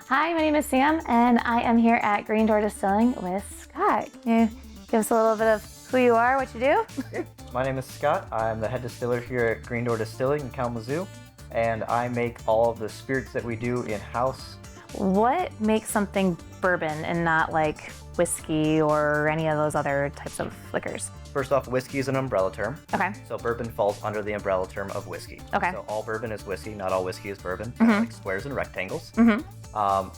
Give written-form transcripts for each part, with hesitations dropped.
Hi, my name is Sam, and I am here at Green Door Distilling with Scott. Can you give us a little bit of who you are, what you do? My name is Scott. I'm the head distiller here at Green Door Distilling in Kalamazoo, and I make all of the spirits that we do in-house. What makes something bourbon and not like whiskey or any of those other types of liquors? First off, whiskey is an umbrella term. Okay. So bourbon falls under the umbrella term of whiskey. Okay. So all bourbon is whiskey, not all whiskey is bourbon, like squares and rectangles.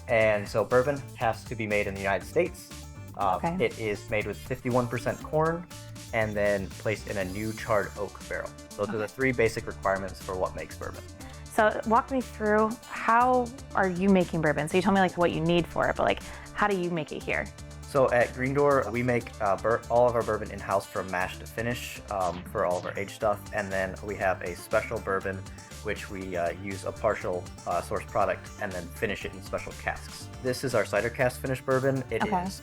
And so bourbon has to be made in the United States. Okay. It is made with 51% corn and then placed in a new charred oak barrel. Those are the three basic requirements for what makes bourbon. So walk me through, how are you making bourbon? So you told me like what you need for it, but like how do you make it here? So at Green Door, we make all of our bourbon in-house from mash to finish for all of our aged stuff. And then we have a special bourbon, which we use a partial source product and then finish it in special casks. This is our cider cask finished bourbon. It is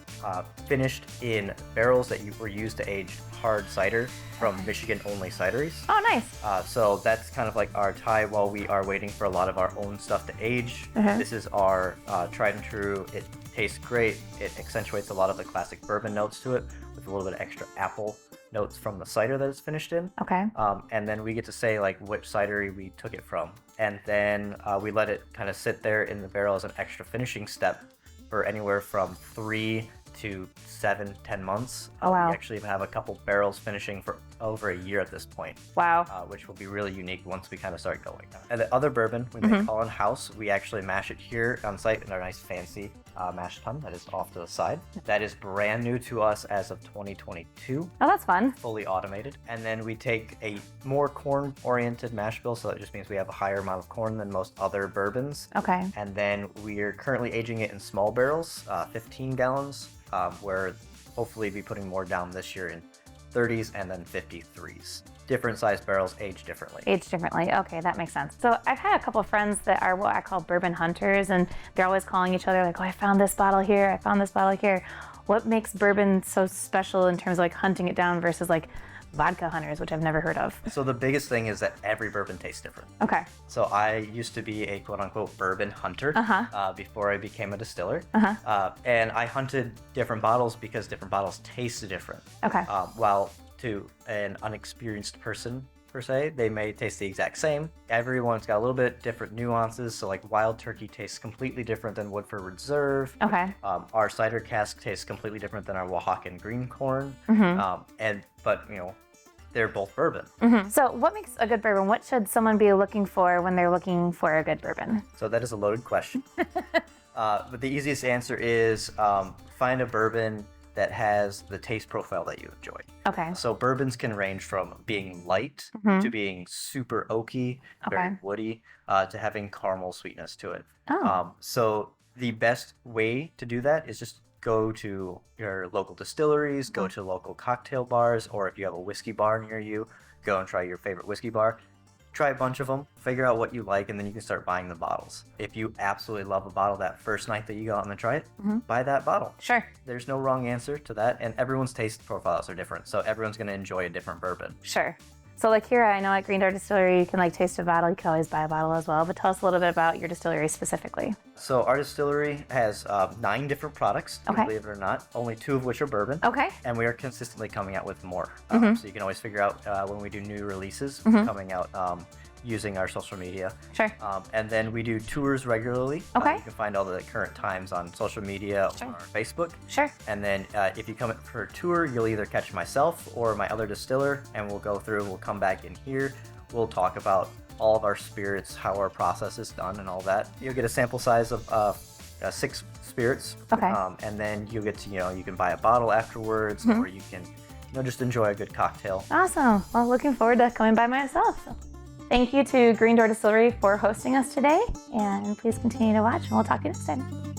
finished in barrels that were used to age hard cider from Michigan-only cideries. Oh, nice. So that's kind of like our tie while we are waiting for a lot of our own stuff to age. This is our tried and true. It tastes great. It accentuates a lot of the classic bourbon notes to it with a little bit of extra apple notes from the cider that it's finished in. Okay. And then we get to say like which cidery we took it from. And then we let it kind of sit there in the barrel as an extra finishing step for anywhere from 3 to 7, 10 months. Oh, wow. We actually have a couple barrels finishing for over a year at this point. Wow. Which will be really unique once we kind of start going. And the other bourbon we make all in-house. We actually mash it here on site in our nice fancy mash tun that is off to the side. That is brand new to us as of 2022. Oh, that's fun. Fully automated. And then we take a more corn-oriented mash bill, so that just means we have a higher amount of corn than most other bourbons. Okay. And then we're currently aging it in small barrels, 15 gallons. We're hopefully be putting more down this year in 30s and then 53s. Different size barrels age differently. Age differently. Okay, that makes sense. So I've had a couple of friends that are what I call bourbon hunters, and they're always calling each other like, oh, I found this bottle here, I found this bottle here. What makes bourbon so special in terms of like hunting it down versus like vodka hunters, which I've never heard of? So the biggest thing is that every bourbon tastes different. Okay. So I used to be a quote-unquote bourbon hunter before I became a distiller. And I hunted different bottles because different bottles taste different. Okay. While to an unexperienced person, per se, they may taste the exact same. Everyone's got a little bit different nuances. So like Wild Turkey tastes completely different than Woodford Reserve. Okay. Our cider cask tastes completely different than our Oaxacan green corn. But you know, they're both bourbon. So what makes a good bourbon? What should someone be looking for when they're looking for a good bourbon? So that is a loaded question. But the easiest answer is find a bourbon that has the taste profile that you enjoy. Okay. So bourbons can range from being light to being super oaky, very woody, to having caramel sweetness to it. So the best way to do that is just go to your local distilleries, go to local cocktail bars, or if you have a whiskey bar near you, go and try your favorite whiskey bar. Try a bunch of them, figure out what you like, and then you can start buying the bottles. If you absolutely love a bottle that first night that you go out and try it, buy that bottle. Sure. There's no wrong answer to that, and everyone's taste profiles are different, so everyone's going to enjoy a different bourbon. Sure. So like here, I know at Green Door Distillery, you can like taste a bottle. You can always buy a bottle as well, but tell us a little bit about your distillery specifically. So our distillery has 9 different products, believe it or not, only 2 of which are bourbon. Okay. And we are consistently coming out with more. So you can always figure out when we do new releases coming out using our social media. Sure. And then we do tours regularly. Okay. You can find all the current times on social media or on our Facebook. Sure. And then if you come in for a tour, you'll either catch myself or my other distiller, and we'll go through, we'll come back in here, we'll talk about all of our spirits, how our process is done and all that. You'll get a sample size of 6 spirits. Okay. And then you'll get to, you can buy a bottle afterwards, or you can, just enjoy a good cocktail. Awesome. Well, looking forward to coming by myself. So. Thank you to Green Door Distillery for hosting us today, and please continue to watch, and we'll talk to you next time.